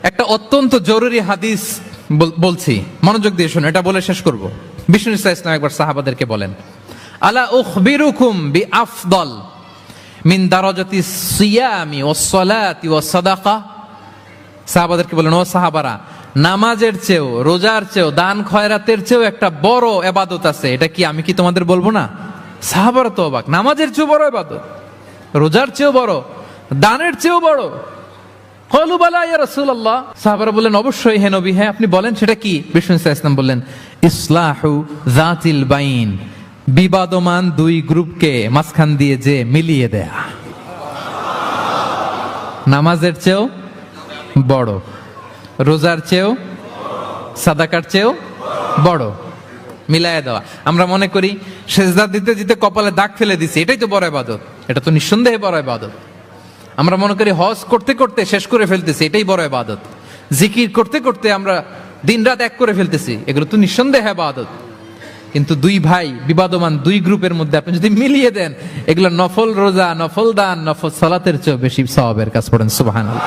একটা অত্যন্ত জরুরি হাদিস বলছি, মনোযোগ দিয়ে শুনুন, এটা বলে শেষ করব। বিষ্ণু ইসলাম একবার সাহাবাদেরকে বলেন, আলা উখবিরুকুম বিআফদল মিন দারাজাতি সিয়ামি ওয়াস সালাতি ওয়াস সাদাকা। সাহাবাদেরকে বলেন, ও সাহাবারা, নামাজের চেয়েও, রোজার চেয়েও, দান খয়রাতের চেয়েও একটা বড় ইবাদত আছে, এটা কি আমি কি তোমাদের বলবো না? সাহাবারা তো অবাক, নামাজের চেয়েও বড় ইবাদত, রোজার চেয়েও বড়, দানের চেয়েও বড়। ক্বালু বালা ইয়া রাসূলুল্লাহ। সাহাবারা বললেন, অবশ্যই হে নবী, হ্যাঁ আপনি বলেন সেটা কি? বিষ্ণু ইসলাম বললেন, ইসলাহু যাতিল বাইন, বিবাদমান দুই গ্রুপকে মাঝখান দিয়ে যে মিলিয়ে দেয়া। নামাজের চেয়েও বড়, রোজার চেয়েও, সাদাকার চেয়েও বড়, মিলায় দেওয়া। আমরা মনে করি সেজদা দিতে দিতে কপালে দাগ ফেলে দিছি, এটাই তো বড় ইবাদত। এটা তো নিঃসন্দেহে বড় ইবাদত। আমরা মনে করি হজ করতে করতে শেষ করে ফেলতেছি, এটাই বড় ইবাদত। জিকির করতে করতে আমরা দিনরাত এক করে ফেলতেছি, এগুলো তো নিঃসন্দেহে ইবাদত। কিন্তু দুই ভাই, বিবাদমান দুই গ্রুপের মধ্যে আপনি যদি মিলিয়ে দেন, এগুলো নফল রোজা, নফল দান, নফল সালাতের চেয়ে বেশি সওয়াবের কাজ। পড়েন সুবহানাল্লাহ।